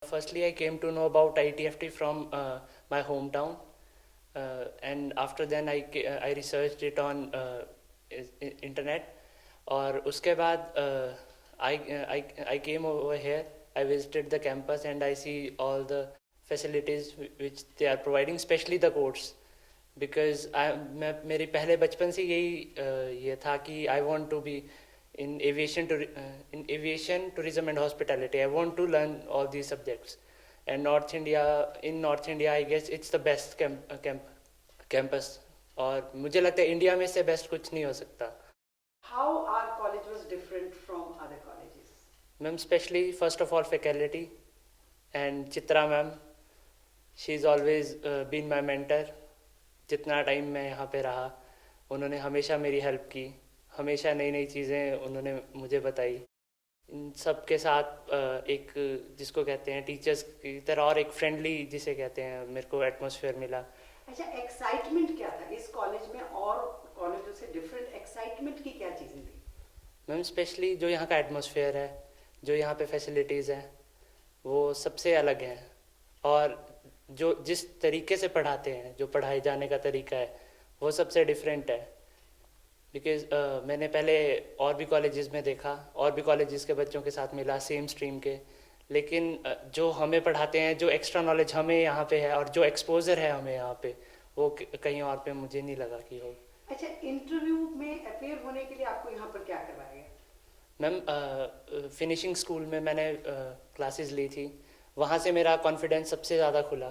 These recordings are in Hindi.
Firstly, I came to know about ITFT from my hometown, and after then I researched it on internet. और उसके बाद I came over here. I visited the campus and I see all the facilities which they are providing, especially the course. Because मैं मेरे पहले बचपन से यही ये था कि I want to be in aviation, tourism and hospitality. I want to learn all these subjects. And in North India, I guess it's the best campus. और मुझे लगता है इंडिया में से बेस्ट कुछ नहीं हो सकता. How our college was different from other colleges? Ma'am, especially first of all faculty and Chitra ma'am. She's always been my mentor. जितना टाइम मैं यहाँ पे रहा उन्होंने हमेशा मेरी हेल्प की, हमेशा नई नई चीज़ें उन्होंने मुझे बताई. इन सब के साथ एक जिसको कहते हैं टीचर्स की तरह और एक फ्रेंडली जिसे कहते हैं मेरे को एटमॉस्फेयर मिला. अच्छा, एक्साइटमेंट क्या था इस कॉलेज में और कॉलेजों से डिफरेंट? एक्साइटमेंट की क्या चीज़ें थी? मैम, स्पेशली जो यहाँ का एटमॉस्फेयर है, जो यहाँ पे फैसिलिटीज़ हैं, वो सबसे अलग हैं. और जो जिस तरीके से पढ़ाते हैं, जो पढ़ाए जाने का तरीका है, वो सबसे डिफरेंट है. बिकॉज मैंने पहले और भी कॉलेजेस में देखा, और भी कॉलेजेस के बच्चों के साथ मिला सेम स्ट्रीम के, लेकिन जो हमें पढ़ाते हैं, जो एक्स्ट्रा नॉलेज हमें यहाँ पे है और जो एक्सपोजर है हमें यहाँ पे, वो कहीं और पे मुझे नहीं लगा कि हो. अच्छा, इंटरव्यू में अपेयर होने के लिए आपको यहाँ पर क्या करवाया गया? मैम, फिनिशिंग स्कूल में मैंने क्लासेस ली थी. वहाँ से मेरा कॉन्फिडेंस सबसे ज़्यादा खुला.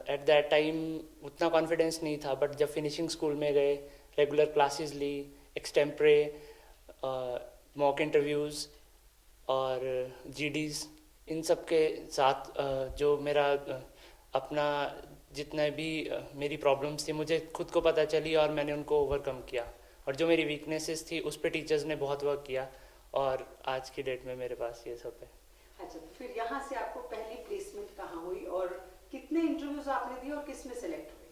एट दैट टाइम उतना कॉन्फिडेंस नहीं था, बट जब फिनिशिंग स्कूल में गए, रेगुलर क्लासेस ली, एक्सटेम्परे, मॉक इंटरव्यूज़ और जीडीज़, इन सब के साथ जो मेरा अपना जितना भी मेरी प्रॉब्लम्स थी मुझे खुद को पता चली और मैंने उनको ओवरकम किया. और जो मेरी वीकनेसेस थी उस पर टीचर्स ने बहुत वर्क किया और आज की डेट में मेरे पास ये सब है. अच्छा, तो फिर यहाँ से आपको पहली प्लेसमेंट कहाँ हुई और कितने इंटरव्यूज आपने दिए और किस में सेलेक्ट हुए?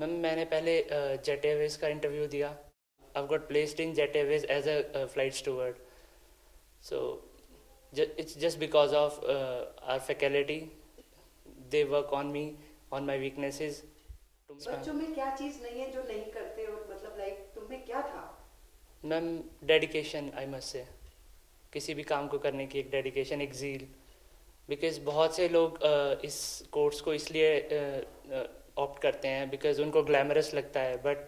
मैम, मैंने पहले जेट एयरवेज का इंटरव्यू दिया. I got placed in Jet Airways as a flight steward. So it's just because of our faculty, they work on me, on my weaknesses. बच्चों में क्या चीज़ नहीं है जो नहीं करते, और मतलब लाइक तुम्हें क्या था? Ma'am, dedication, I must say. किसी भी काम को करने की एक डेडिकेशन, एक ज़ील. बिकॉज़ बहुत से लोग इस कोर्स को इसलिए ऑप्ट करते हैं बिकॉज़ उनको ग्लैमरस लगता है. But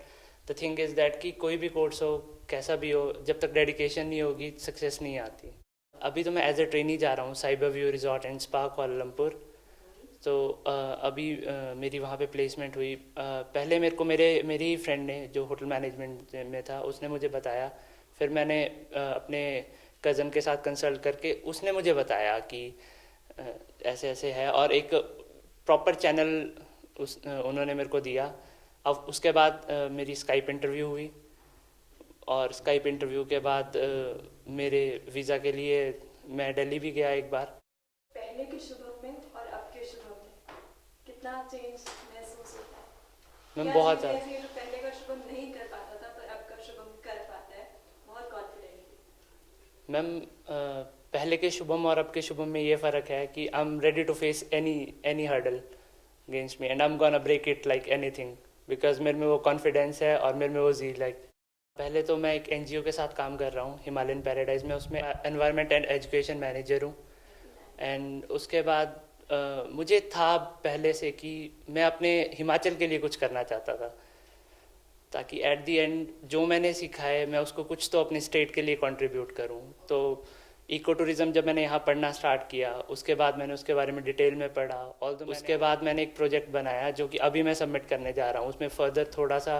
the thing is that कि कोई भी कोर्स हो, कैसा भी हो, जब तक डेडिकेशन नहीं होगी सक्सेस नहीं आती. अभी तो मैं एज ए ट्रेनी जा रहा हूँ cyber view resort and spa Kuala Lumpur. तो अभी मेरी वहाँ पे प्लेसमेंट हुई. पहले मेरे को मेरी फ्रेंड ने जो होटल मैनेजमेंट में था उसने मुझे बताया. फिर मैंने अपने कज़न के साथ कंसल्ट करके उसने मुझे बताया कि ऐसे ऐसे है, और एक प्रॉपर चैनल उन्होंने मेरे को दिया. अब उसके बाद मेरी स्काइप इंटरव्यू हुई, और स्काइप इंटरव्यू के बाद मेरे वीज़ा के लिए मैं दिल्ली भी गया एक बार. पहले के शुभम में और अब के शुभम में कितना चेंज महसूस होता है? मैं बहुत ज़्यादा जो पहले का शुभम नहीं कर पाता था पर अब का शुभम कर पाता है बहुत कॉन्फिडेंटली. मैम, पहले के शुभम और अब के शुभम में ये फ़र्क है कि I am ready to face any hurdle against me and I am gonna break it like anything, because मेरे में वो कॉन्फिडेंस है और मेरे में वो ज़ील है. पहले तो मैं एक एनजीओ के साथ काम कर रहा हूँ हिमालयन पैराडाइज में, उसमें एनवायरनमेंट एंड एजुकेशन मैनेजर हूँ. एंड उसके बाद मुझे था पहले से कि मैं अपने हिमाचल के लिए कुछ करना चाहता था, ताकि एट दी एंड जो मैंने सीखा है मैं उसको कुछ तो अपने स्टेट के लिए कंट्रीब्यूट करूं. तो इको टूरिज़्म जब मैंने यहाँ पढ़ना स्टार्ट किया, उसके बाद मैंने उसके बारे में डिटेल में पढ़ा. और उसके बाद मैंने एक प्रोजेक्ट बनाया जो कि अभी मैं सबमिट करने जा रहा हूँ. उसमें फर्दर थोड़ा सा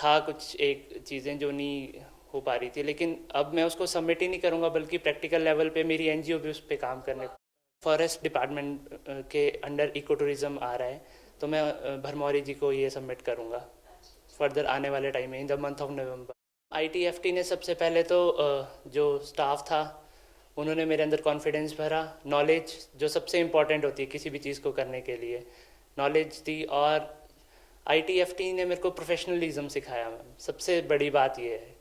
था कुछ एक चीज़ें जो नहीं हो पा रही थी, लेकिन अब मैं उसको सबमिट ही नहीं करूँगा बल्कि प्रैक्टिकल लेवल पे मेरी एनजीओ भी उस पर काम करने. फॉरेस्ट डिपार्टमेंट के अंडर इको टूरिज़्म आ रहा है, तो मैं भरमौरी जी को ये सबमिट करूँगा फर्दर आने वाले टाइम में in the month of November. ITFT ने सबसे पहले तो जो स्टाफ था उन्होंने मेरे अंदर कॉन्फिडेंस भरा. नॉलेज जो सबसे इम्पॉर्टेंट होती है किसी भी चीज़ को करने के लिए, नॉलेज दी. और ITFT ने मेरे को प्रोफेशनलिज्म सिखाया. मैम, सबसे बड़ी बात ये है.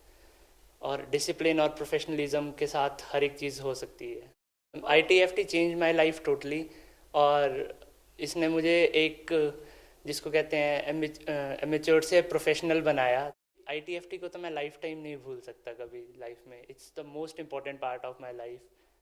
और डिसिप्लिन और प्रोफेशनलिज्म के साथ हर एक चीज़ हो सकती है. ITFT change my life totally, और इसने मुझे एक जिसको कहते हैं एमेच्योर से प्रोफेशनल बनाया। ITFT को तो मैं लाइफ टाइम नहीं भूल सकता कभी लाइफ में। It's the most important part of my life.